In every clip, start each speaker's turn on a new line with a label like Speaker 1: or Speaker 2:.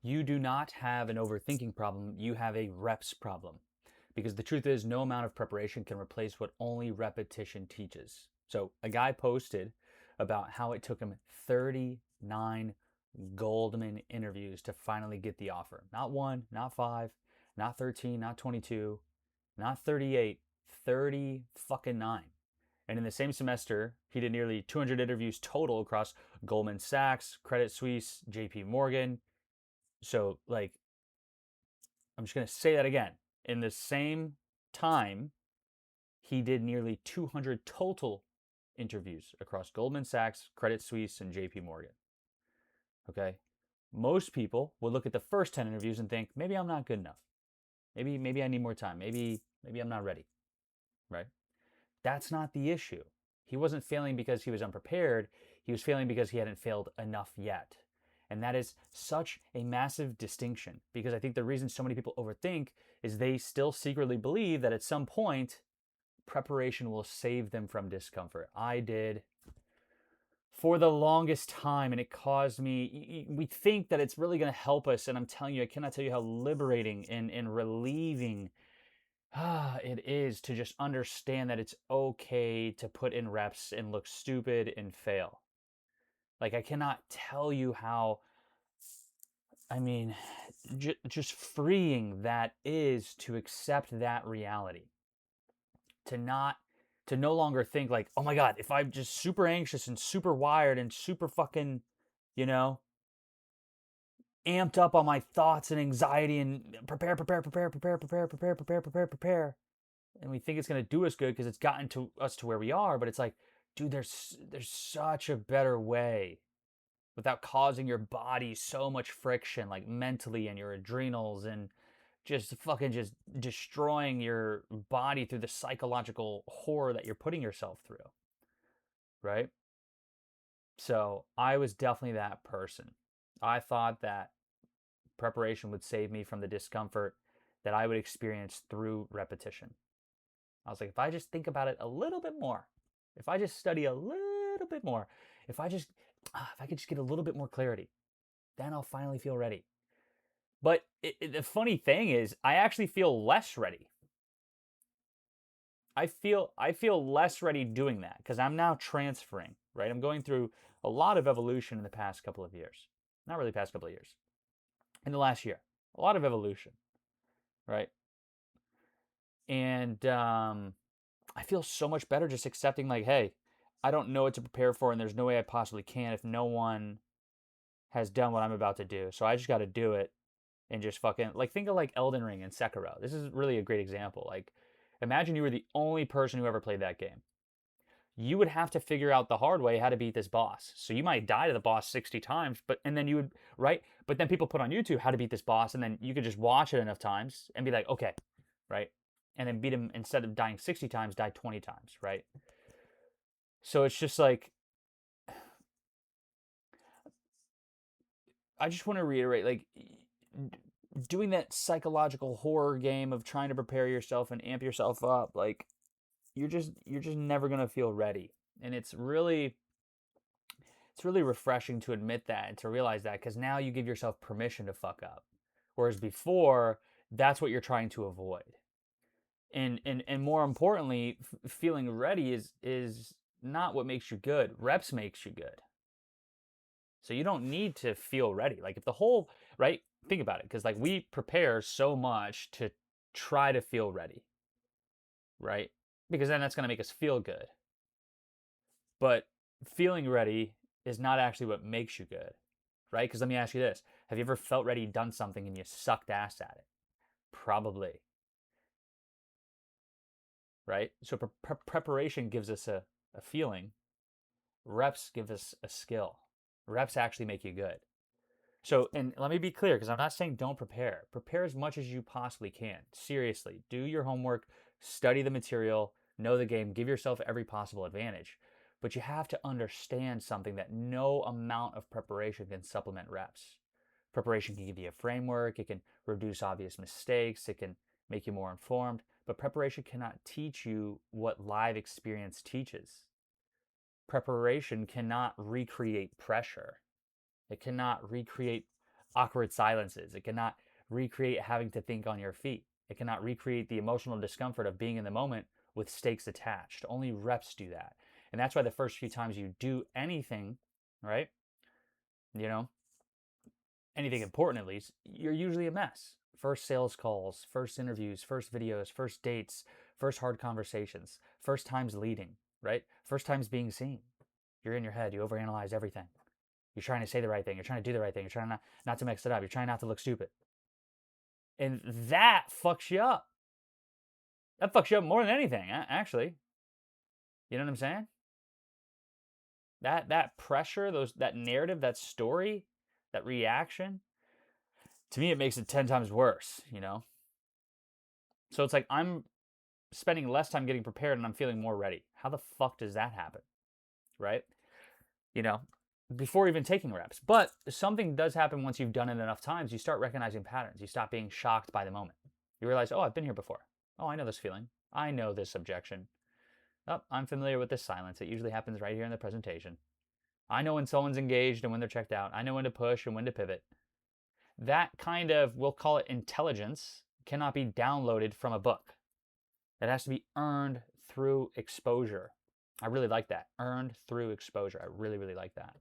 Speaker 1: You do not have an overthinking problem, you have a reps problem. Because the truth is, no amount of preparation can replace what only repetition teaches. So, a guy posted about how it took him 39 Goldman interviews to finally get the offer. Not one, not five, not 13, not 22, not 38, 30 fucking 9. And in the same semester, he did nearly 200 interviews total across Goldman Sachs, Credit Suisse, JP Morgan. So, like, I'm just going to say that again. In the same time, he did nearly 200 total interviews across Goldman Sachs, Credit Suisse, and JP Morgan. Okay? Most people would look at the first 10 interviews and think, maybe I'm not good enough. Maybe I need more time. Maybe I'm not ready. Right? That's not the issue. He wasn't failing because he was unprepared. He was failing because he hadn't failed enough yet. And that is such a massive distinction, because I think the reason so many people overthink is they still secretly believe that at some point preparation will save them from discomfort. I did for the longest time, and it caused me, we think that it's really going to help us, and I'm telling you, I cannot tell you how liberating and relieving it is to just understand that it's okay to put in reps and look stupid and fail. Like, I cannot tell you how, I mean, just freeing that is to accept that reality. To not, to no longer think like, oh my God, if I'm just super anxious and super wired and super fucking, you know, amped up on my thoughts and anxiety and prepare, and we think it's going to do us good because it's gotten to us to where we are, but it's like, dude, there's such a better way without causing your body so much friction, like mentally, and your adrenals, and just fucking just destroying your body through the psychological horror that you're putting yourself through, right? So I was definitely that person. I thought that preparation would save me from the discomfort that I would experience through repetition. I was like, if I just think about it a little bit more, if I just study a little bit more, if I could just get a little bit more clarity, then I'll finally feel ready. But the funny thing is, I actually feel less ready. I feel less ready doing that because I'm now transferring, right? I'm going through a lot of evolution in the past couple of years. Not really past couple of years. In the last year. A lot of evolution, right? And I feel so much better just accepting, like, hey, I don't know what to prepare for, and there's no way I possibly can if no one has done what I'm about to do. So I just got to do it and just fucking, like, think of like Elden Ring and Sekiro. This is really a great example. Like, imagine you were the only person who ever played that game. You would have to figure out the hard way how to beat this boss. So you might die to the boss 60 times, and then you would, right? But then people put on YouTube how to beat this boss, and then you could just watch it enough times and be like, okay, right? And then beat him, instead of dying 60 times, die 20 times, right? So it's just like, I just want to reiterate, like, doing that psychological horror game of trying to prepare yourself and amp yourself up, like, you're just never going to feel ready. And it's really refreshing to admit that and to realize that, because now you give yourself permission to fuck up, whereas before, that's what you're trying to avoid. And more importantly, feeling ready is not what makes you good. Reps makes you good. So you don't need to feel ready. Like, if the whole, right, think about it, because like we prepare so much to try to feel ready, right? Because then that's going to make us feel good. But feeling ready is not actually what makes you good, right? Because let me ask you this. Have you ever felt ready, done something, and you sucked ass at it? Probably, right? So preparation gives us a feeling. Reps give us a skill. Reps actually make you good. So, and let me be clear, because I'm not saying don't prepare. Prepare as much as you possibly can. Seriously, do your homework, study the material, know the game, give yourself every possible advantage. But you have to understand something, that no amount of preparation can supplement reps. Preparation can give you a framework, it can reduce obvious mistakes, it can make you more informed, but preparation cannot teach you what live experience teaches. Preparation cannot recreate pressure. It cannot recreate awkward silences. It cannot recreate having to think on your feet. It cannot recreate the emotional discomfort of being in the moment with stakes attached. Only reps do that. And that's why the first few times you do anything, right? You know, anything important at least, you're usually a mess. First sales calls, first interviews, first videos, first dates, first hard conversations, first times leading, right? First times being seen. You're in your head, you overanalyze everything. You're trying to say the right thing, you're trying to do the right thing, you're trying not to mix it up, you're trying not to look stupid. And that fucks you up. That fucks you up more than anything, actually. You know what I'm saying? That pressure, that narrative, that story, that reaction, to me it makes it 10 times worse, you know? So it's like I'm spending less time getting prepared and I'm feeling more ready. How the fuck does that happen? Right? You know, before even taking reps. But something does happen once you've done it enough times. You start recognizing patterns. You stop being shocked by the moment. You realize, oh, I've been here before. Oh, I know this feeling. I know this objection. Oh, I'm familiar with this silence. It usually happens right here in the presentation. I know when someone's engaged and when they're checked out. I know when to push and when to pivot. That kind of, we'll call it intelligence, cannot be downloaded from a book. It has to be earned through exposure. I really like that. Earned through exposure. I really, really like that.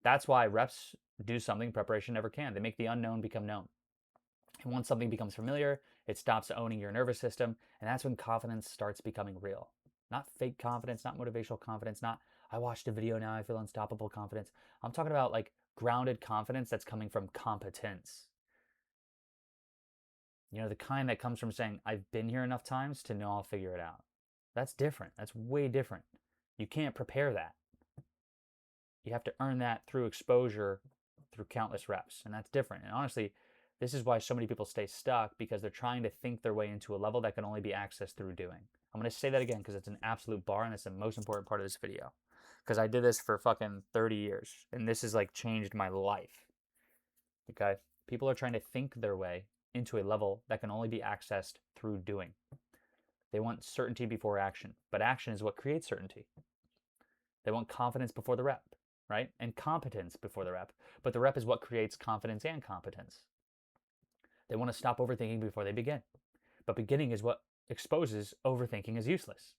Speaker 1: That's why reps do something preparation never can. They make the unknown become known. And once something becomes familiar, it stops owning your nervous system. And that's when confidence starts becoming real. Not fake confidence, not motivational confidence, not I watched a video now, I feel unstoppable confidence. I'm talking about like grounded confidence that's coming from competence. You know, the kind that comes from saying, I've been here enough times to know I'll figure it out. That's different. That's way different. You can't prepare that. You have to earn that through exposure, through countless reps. And that's different. And honestly, this is why so many people stay stuck, because they're trying to think their way into a level that can only be accessed through doing. I'm going to say that again because it's an absolute bar and it's the most important part of this video. Because I did this for fucking 30 years and this has like changed my life. Okay? People are trying to think their way into a level that can only be accessed through doing. They want certainty before action, but action is what creates certainty. They want confidence before the rep, right? And competence before the rep, but the rep is what creates confidence and competence. They want to stop overthinking before they begin, but beginning is what exposes overthinking as useless.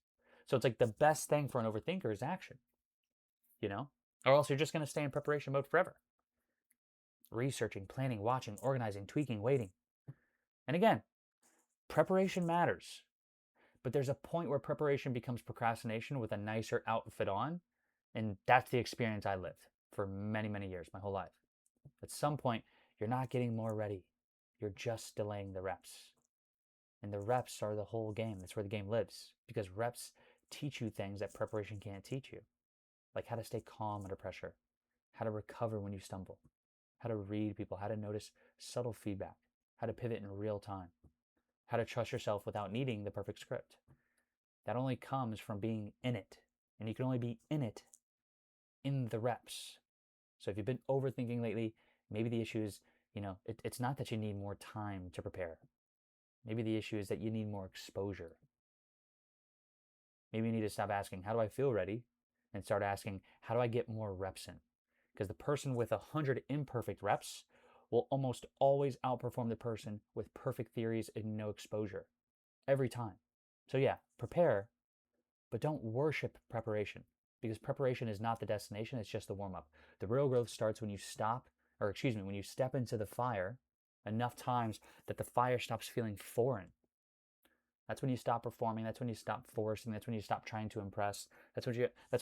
Speaker 1: So it's like the best thing for an overthinker is action, you know? Or else you're just going to stay in preparation mode forever. Researching, planning, watching, organizing, tweaking, waiting. And again, preparation matters. But there's a point where preparation becomes procrastination with a nicer outfit on. And that's the experience I lived for many, many years, my whole life. At some point, you're not getting more ready. You're just delaying the reps. And the reps are the whole game. That's where the game lives. Because reps teach you things that preparation can't teach you. Like how to stay calm under pressure, how to recover when you stumble, how to read people, how to notice subtle feedback, how to pivot in real time, how to trust yourself without needing the perfect script. That only comes from being in it. And you can only be in it in the reps. So if you've been overthinking lately, maybe the issue is, it's not that you need more time to prepare. Maybe the issue is that you need more exposure. Maybe you need to stop asking, how do I feel ready? And start asking, how do I get more reps in? Because the person with 100 imperfect reps will almost always outperform the person with perfect theories and no exposure. Every time. So yeah, prepare, but don't worship preparation. Because preparation is not the destination, it's just the warm-up. The real growth starts when you when you step into the fire enough times that the fire stops feeling foreign. That's when you stop performing, that's when you stop forcing, that's when you stop trying to impress. That's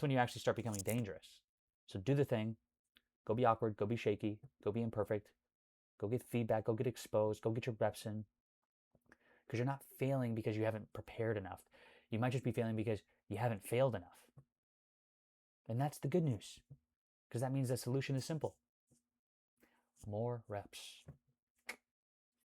Speaker 1: when you actually start becoming dangerous. So do the thing. Go be awkward, go be shaky, go be imperfect. Go get feedback, go get exposed, go get your reps in. Because you're not failing because you haven't prepared enough. You might just be failing because you haven't failed enough. And that's the good news, because that means the solution is simple. More reps.